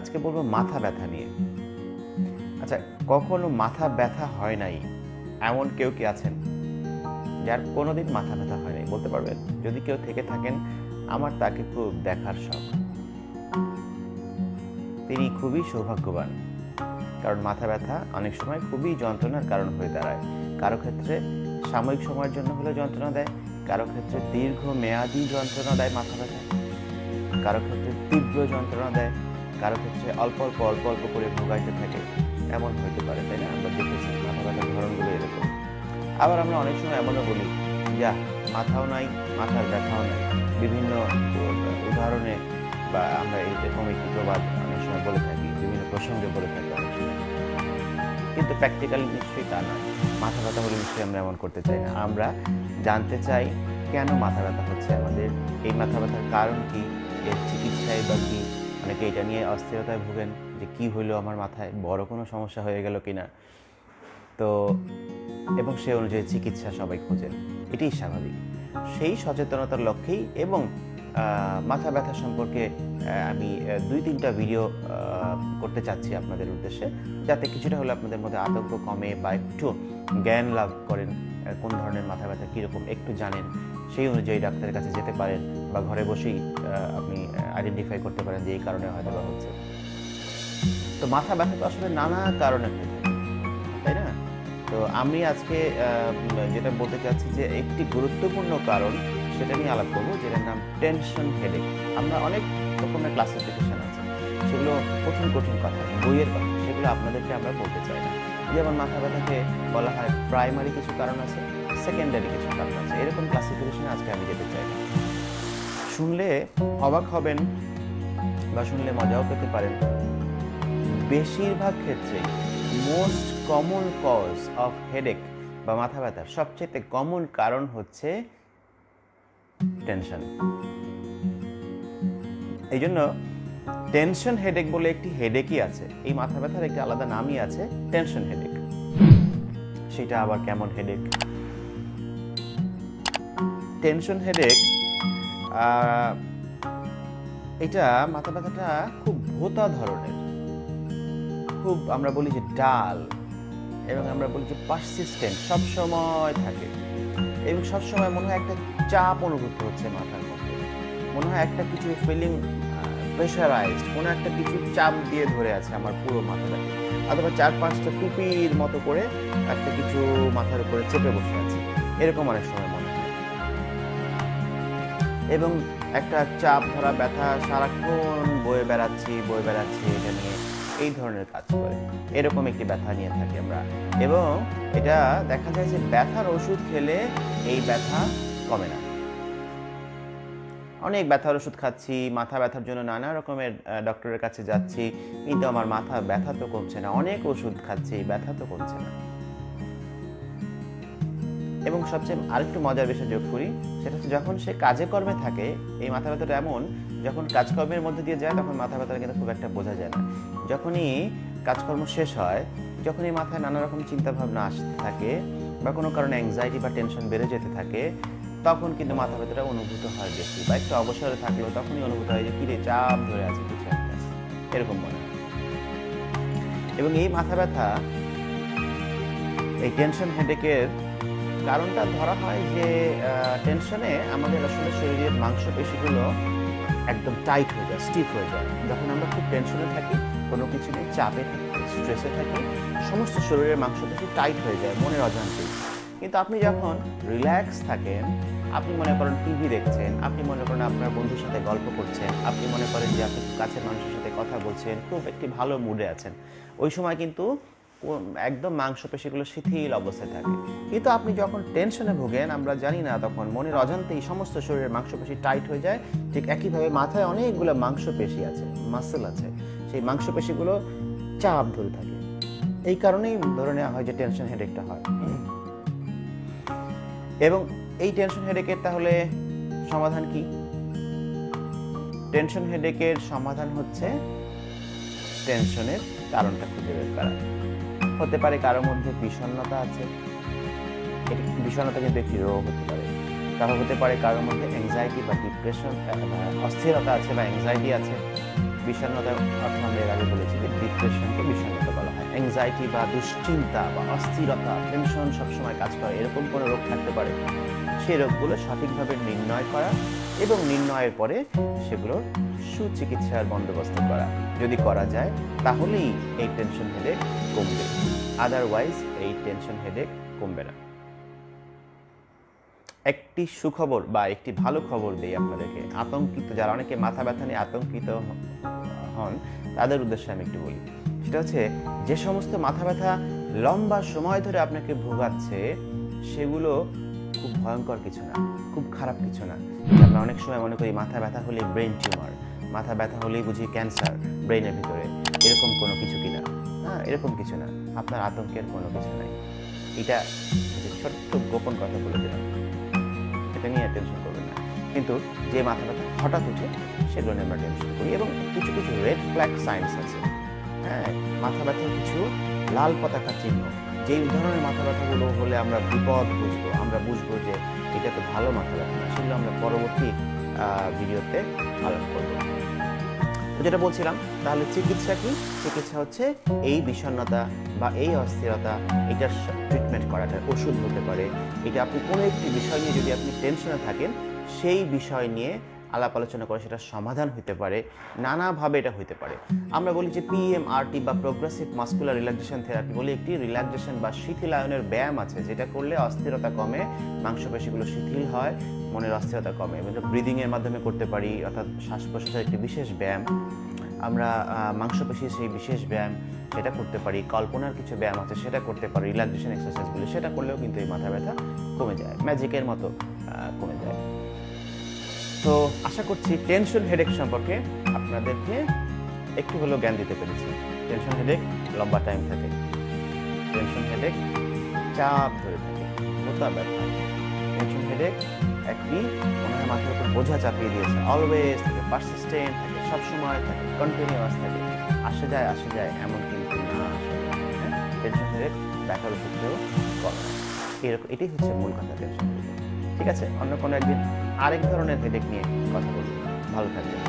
আজকে বলবো মাথা ব্যথা নিয়ে। আচ্ছা, কখনো মাথা ব্যথা হয় নাই এমন কেউ কি আছেন যার কোনোদিন মাথা ব্যথা হয় নাই? বলতে পারবেন? যদি কেউ থেকে থাকেন, আমার তাকে খুব দেখার শখ। তিনি খুবই সৌভাগ্যবান, কারণ মাথা ব্যথা অনেক সময় খুবই যন্ত্রণার কারণ হয়ে দাঁড়ায়। কারো ক্ষেত্রে সাময়িক সময়ের জন্য হলেও যন্ত্রণা দেয়, কারো ক্ষেত্রে দীর্ঘমেয়াদী যন্ত্রণা দেয় মাথা ব্যথা, কারো ক্ষেত্রে তীব্র যন্ত্রণা দেয়, কারো ক্ষেত্রে অল্প অল্প অল্প অল্প করে ভোগাইতে থাকে। এমন হইতে পারে, তাই না? আমরা দেখেছি মাথা ব্যথার ধরনগুলো এরকম। আবার আমরা অনেক সময় এমনও বলি, যা মাথাও নাই, মাথার ব্যথাও নাই। বিভিন্ন উদাহরণে বা আমরা এরকম একটি প্রবাদ অনেক সময় বলে থাকি, বিভিন্ন প্রসঙ্গে বলে থাকি অনেক সময়। কিন্তু প্র্যাকটিক্যালি নিশ্চয়ই তা নয়। মাথা ব্যথা হলে নিশ্চয়ই আমরা এমন করতে চাই না। আমরা জানতে চাই কেন মাথা ব্যথা হচ্ছে আমাদের, এই মাথা ব্যথার কারণ কি, এর চিকিৎসায় বা কি। অনেকে এটা নিয়ে অস্থিরতায় ভুগেন যে কি হইলো আমার মাথায়, বড় কোনো সমস্যা হয়ে গেল কিনা। তো এবং সে অনুযায়ী চিকিৎসা সবাই খোঁজেন, এটাই স্বাভাবিক। সেই সচেতনতার লক্ষ্যেই এবং মাথা ব্যথা সম্পর্কে আমি 2-3টা ভিডিও করতে চাচ্ছি আপনাদের উদ্দেশ্যে, যাতে কিছুটা হলে আপনাদের মধ্যে আতঙ্ক কমে বা একটু জ্ঞান লাভ করেন, কোন ধরনের মাথা ব্যথা কীরকম একটু জানেন, সেই অনুযায়ী ডাক্তারের কাছে যেতে পারেন বা ঘরে বসেই আপনি আইডেন্টিফাই করতে পারেন যে এই কারণে হয়তো বা হচ্ছে। তো মাথা ব্যথা তো আসলে নানা কারণে হয়ে থাকে, তাই না? তো আমি আজকে যেটা বলতে চাচ্ছি যে একটি গুরুত্বপূর্ণ কারণ, সেটা নিয়ে আলাপ করবো, যেটার নাম টেনশন হেডেক। আমরা অনেক রকমের ক্লাসিফিকেশন আছে, সেগুলো কঠিন কঠিন কথা, বইয়ের কথা, সেগুলো আপনাদেরকে আমরা বলতে চাই না। যেমন মাথা ব্যথাকে বলা হয় প্রাইমারি কিছু কারণ আছে, সেকেন্ডারি কিছু কারণ আছে, এরকম ক্লাসিফিকেশনে আজকে আমি যেতে চাই না। শুনলে অবাক হবেন বা শুনলে মজাও পেতে পারেন, বেশিরভাগ ক্ষেত্রেই most common cause of headache বা মাথা ব্যথার সবচেয়ে কমন কারণ হচ্ছে টেনশন। এই জন্য টেনশন হেডেক বলে একটি হেডেকই আছে, এই মাথা ব্যথার একটি আলাদা নামই আছে, টেনশন হেডেক। সেটা আবার কেমন হেডেক? টেনশন হেডেক, এটা মাথা ব্যথাটা খুব ভোঁতা ধরনের, খুব আমরা বলি যে ডাল, এবং আমরা বলি যে পারসিস্টেন্ট, সবসময় থাকে এবং সবসময় মনে হয় একটা চাপ অনুভূত হচ্ছে মাথার মধ্যে, মনে হয় একটা কিছু ফিলিং প্রেশারাইজড, কোনো একটা কিছু চাপ দিয়ে ধরে আছে আমার পুরো মাথাটাকে, অথবা 4-5টা টুপির মতো করে একটা কিছু মাথার উপরে চেপে বসে আছে, এরকম অনেক সময় মনে হয়। এবং একটা চাপ ধরা ব্যথা, সারাক্ষণ বয়ে বেড়াচ্ছি এটা নিয়ে, এই ধরনের কাজ করে, এরকম একটি ব্যথা নিয়ে থাকি আমরা। এবং এটা দেখা যায় যে ব্যথার ওষুধ খেলে এই ব্যথা কমে না। অনেক ব্যথার ওষুধ খাচ্ছি, মাথা ব্যথার জন্য নানা রকমের ডক্টরের কাছে যাচ্ছি, কিন্তু আমার মাথা ব্যথা তো কমছে না। অনেক ওষুধ খাচ্ছি, ব্যথা তো কমছে না। এবং সবচেয়ে আরেকটু মজার বিষয় যোগ করি, সেটা হচ্ছে যখন সে কাজে কর্মে থাকে, এই মাথা ব্যথাটা এমন, যখন কাজকর্মের মধ্যে দিয়ে যায় তখন মাথা ব্যথাটা কিন্তু খুব একটা বোঝা যায় না। যখনই কাজকর্ম শেষ হয়, যখন এই মাথায় নানা রকম চিন্তা ভাবনা আসতে থাকে বা কোনো কারণে অ্যাংজাইটি বা টেনশন বেড়ে যেতে থাকে, তখন কিন্তু মাথা ব্যথাটা অনুভূত হয় বেশি, বা একটু অবসরে থাকলেও তখনই অনুভূত হয় যে কিরে চাপ ধরে আছে কিছু একটা, এরকম মনে হয়। এবং এই মাথা ব্যথা, এই টেনশন হেডেকের কারণটা ধরা হয় যে টেনশনে আমাদের আসলে শরীরের মাংসপেশিগুলো একদম টাইট হয়ে যায়, স্টিফ হয়ে যায়। যখন আমরা খুব টেনশনে থাকি, কোনো কিছু নিয়ে চাপে থাকি, স্ট্রেসে থাকি, সমস্ত শরীরের মাংসপেশি টাইট হয়ে যায় মনের অজান্তেই। কিন্তু আপনি যখন রিল্যাক্স থাকেন, আপনি মনে করেন টিভি দেখছেন, আপনি মনে করেন আপনার বন্ধুর সাথে গল্প করছেন, আপনি মনে করেন যে আপনি কাছের মানুষের সাথে কথা বলছেন, খুব একটি ভালো মুডে আছেন, ওই সময় কিন্তু একদম মাংসপেশিগুলো শিথিল অবস্থায় থাকে। কিন্তু আপনি যখন টেনশনে ভোগেন, আমরা জানি না, তখন মনের অজান্তেই সমস্ত শরীরের মাংসপেশি টাইট হয়ে যায়। ঠিক একইভাবে মাথায় অনেকগুলো মাংসপেশি আছে, মাসেল আছে, সেই মাংসপেশিগুলো চাপ ধরে থাকে। এই কারণেই ধরে নেওয়া হয় যে টেনশন হেডেকটা হয়। এবং এই টেনশন হেডেকের তাহলে সমাধান কি? টেনশন হেডেকের সমাধান হচ্ছে টেনশনের কারণটা খুঁজে বের করা। হতে পারে কারোর মধ্যে বিষণ্ণতা আছে, বিষণ্ণতা কিন্তু একটি রোগ হতে পারে। তাহলে হতে পারে কারোর মধ্যে অ্যাংজাইটি বা ডিপ্রেশন, অস্থিরতা আছে বা অ্যাংজাইটি আছে। বিষণ্ণতা অর্থ আমরা এর আগে বলেছি যে ডিপ্রেশনকে বিষণ্ণতা বলা হয়। অ্যাংজাইটি বা দুশ্চিন্তা বা অস্থিরতা, টেনশন সবসময় কাজ করে, এরকম কোনো রোগ থাকতে পারে। সেই রোগগুলো সঠিকভাবে নির্ণয় করা এবং নির্ণয়ের পরে সেগুলোর সুচিকিৎসার বন্দোবস্ত করা যদি করা যায় তাহলেই এই টেনশন হেডেক কমবে, আদারওয়াইজ এই টেনশন হেডেক কমবে না। একটি সুখবর বা একটি ভালো খবর দেই আপনাদেরকে, আতঙ্কিত যারা অনেকে মাথা ব্যথা নিয়ে আতঙ্কিত হন তাদের উদ্দেশ্যে আমি একটু বলি। সেটা হচ্ছে যে সমস্ত মাথা ব্যথা লম্বা সময় ধরে আপনাকে ভোগাচ্ছে সেগুলো খুব ভয়ঙ্কর কিছু না, খুব খারাপ কিছু না। আমরা অনেক সময় মনে করি মাথা ব্যথা হলে ব্রেন টিউমার, মাথা ব্যথা হলেই বুঝি ক্যান্সার ব্রেনের ভিতরে, এরকম কোনো কিছু কিনা। হ্যাঁ, এরকম কিছু না, আপনার আতঙ্কের কোনো কিছু নাই। এটা ছোট্ট গোপন কথা বলে দিলাম, এটা নিয়ে টেনশন করবেন না। কিন্তু যে মাথা ব্যথা হঠাৎ উঠে সেগুলো নিয়ে আমরা টেনশন করি এবং কিছু কিছু রেড ফ্ল্যাগ সাইন্স আছে। হ্যাঁ, মাথা ব্যথার কিছু লাল পতাকা চিহ্ন, যেই ধরনের মাথা ব্যথাগুলো হলে আমরা বিপদ বুঝবো, আমরা বুঝবো যে এটা তো ভালো মাথা ব্যথা না, সেগুলো আমরা পরবর্তী ভিডিওতে আলোচনা করবো। তো যেটা বলছিলাম, তাহলে চিকিৎসা কি? চিকিৎসা হচ্ছে এই বিষণ্ণতা বা এই অস্থিরতা, এটার ট্রিটমেন্ট করাটা ওষুধ হতে পারে। এটা আপনি কোনো একটি বিষয় নিয়ে যদি আপনি টেনশনে থাকেন, সেই বিষয় নিয়ে আলাপ আলোচনা করে সেটা সমাধান হতে পারে, নানাভাবে এটা হতে পারে। আমরা বলি যে PMRT বা প্রোগ্রেসিভ মাসকুলার রিল্যাক্সেশন থেরাপি বলে একটি রিল্যাক্সেশন বা শিথিলায়নের ব্যায়াম আছে, যেটা করলে অস্থিরতা কমে, মাংসপেশিগুলো শিথিল হয়, মনের অস্থিরতা কমে। এবং ব্রিদিংয়ের মাধ্যমে করতে পারি, অর্থাৎ শ্বাস প্রশ্বাসের একটি বিশেষ ব্যায়াম। আমরা মাংসপেশির সেই বিশেষ ব্যায়াম সেটা করতে পারি, কল্পনার কিছু ব্যায়াম আছে সেটা করতে পারি, রিল্যাক্সেশন এক্সারসাইজগুলো সেটা করলেও কিন্তু এই মাথা ব্যথা কমে যায়, ম্যাজিকের মতো কমে যায়। তো আশা করছি টেনশন হেডেক সম্পর্কে আপনাদেরকে একটু হলেও জ্ঞান দিতে পেরেছি। টেনশন হেডেক লম্বা টাইম থাকে, টেনশন হেডেক চাপ ধরে থাকে, মোটা ব্যথা, টেনশন হেডেক একটি মনে হয় মাথার উপর বোঝা চাপিয়ে দিয়েছে, অলওয়েজ থাকে, পারসিস্টেন্ট থাকে, সবসময় থাকে, কন্টিনিউয়াস থাকে, আসে যায় এমন কিন্তু না। আসলে টেনশন হেডেক ব্যথার ওষুধেও কম না, এরকম এটাই হচ্ছে মূল কথা টেনশন হেডেক। ঠিক আছে, অন্য কোনো একদিন আরেক ধরনের হেডেক নিয়ে কথা বলবো। ভালো থাকবেন।